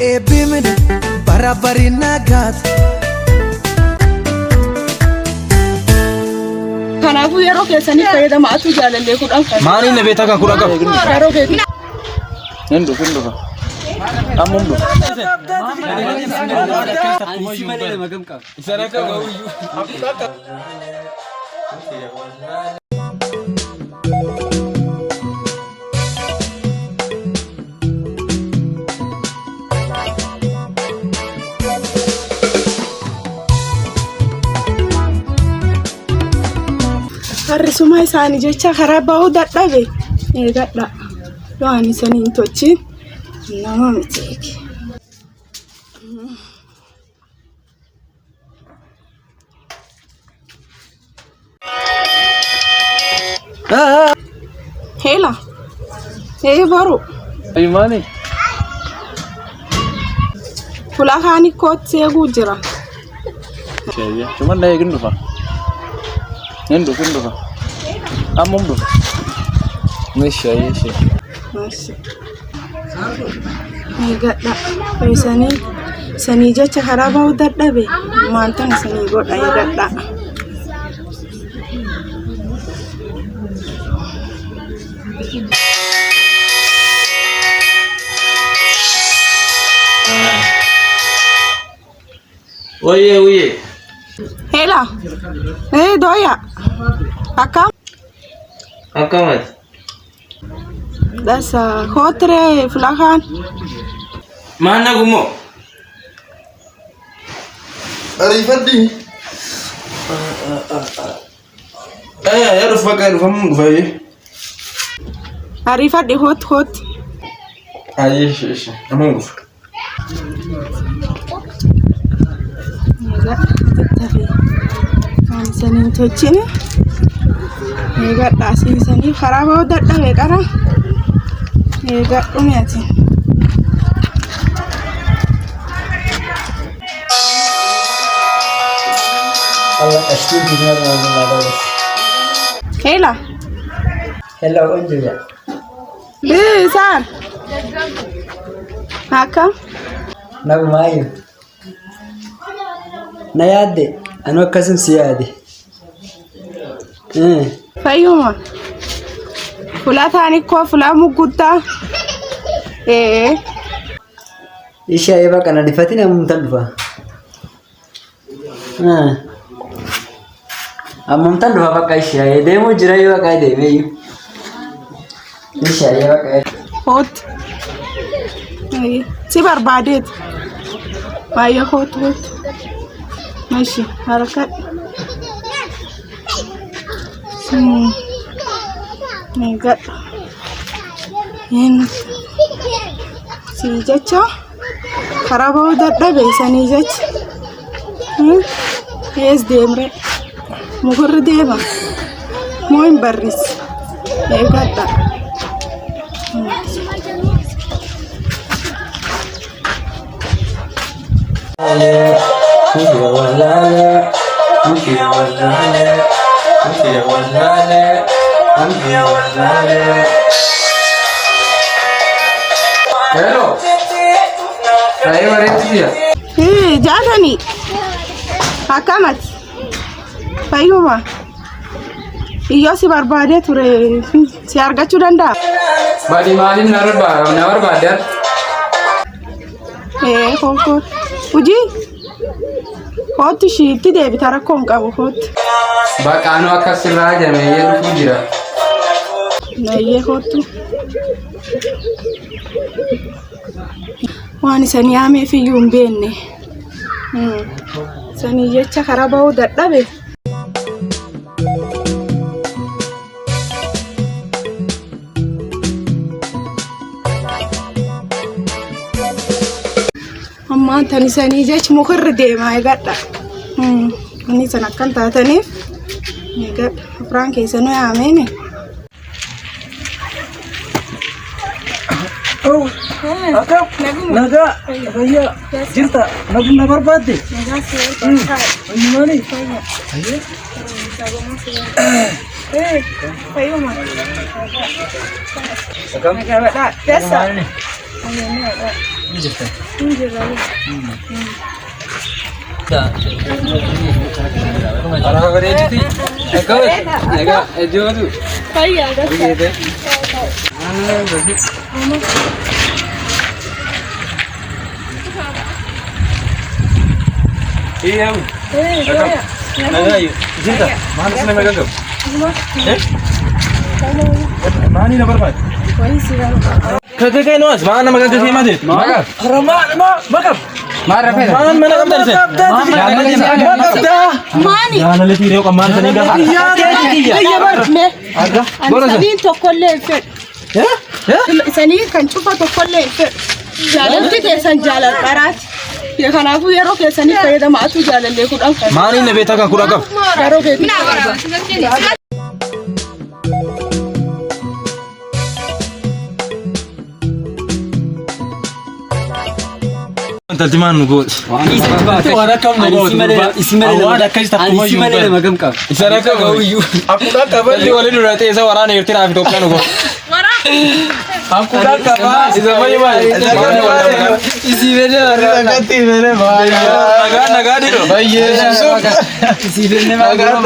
eebbimin barabari nagaat. Kanaafuu yeroo keessanii fayyadamaa atu jaalallee kudhan kan. Maani na beeta kan kudhan qabu. Yeroo keessanii. Nendo. Amundo. Harrisuma isaanii jecha karaa bahuu dadhabe eegadha yoo ani saniin tochiin nama miti. Hela baru Ayumani fulah hani kot seegu jira. Cuman daya gindu fa. Nendo. Amundo. Masya. Eegadha sanii jecha karaa bahuu dadhabe maaltan sanii godha eegadha. Oye. Hela doya akam Akamat. dasa khotre fulahan Mana gumo? Arifadi Ya rufa mu rufa. arifadi hot Ish. Amu rufa. kan saniin tochine eegadha sanii karaa bahuu dadhabe qara eegadhu mi'ati. Allah ashti dinar na Hela hello onjuya sar akam nagu maayo na yaadde anu akkasin si yaade fayyuma fulataani koo fulaa mugguttaa isha eba kana difatin amumtan dhufa amumtan dhufa bakka isha deemu jira yoo bakka deemeeyyu isha bakka hot si barbaadeet baay'ee hot mashi harakat eegadha si jecha karaa bahuu dadhabe sanii jecha ees deemre mukurri deema moo hin barris eegadha. Hello. Ayo mari dia. Jaatani akamat fayyuma iyyoo si barbaadee ture si argachuu danda'a. Badi malin na barbaada. Konkot hojii hootu shiitti deebita rakkoon qabu hootu. Baqaanu akkasirraa jameeyye dhufuu jira. Nayyee hootu waan isanii haameef iyyuu hin beenne sanii jecha karaa bahuu dadhabe. Ammaan tani sanii jecha mukarra deemaa eegadha. Inni san akkan taataniif eegadha afraan keessanuu yaameene. Akam naga fayya jirta naguna barbaadde mani fayyuma akam naga badhaa dessa Kakak nuas, mana makan ke sini mati? Makan. Mana makan? Mana makan dari sini? Mani. Jangan lihat video kaman sini dah. Iya bar me. Sanin tokkolle fe. Ya? Sanin kan cufa tokkolle fe. Jaalalti keessan jaalal qaraati. Ya kanaafuu yeroo keessanii fayyadamaatu jaalallee kudhan kan. Mani ne beta kan kurang kau. Yeroo beeku. Talti mana nugut? Itu ada kamu nugut. Awak ada kasih tak mau you. Isana kamu you. Aku dah kabar di wali dulu nanti saya warna ngerti nafi topkan nugut. Aku dah kabar. Isa mana mana? Isi mana? Nakati mana? Naga di lo. Isi mana? Naga.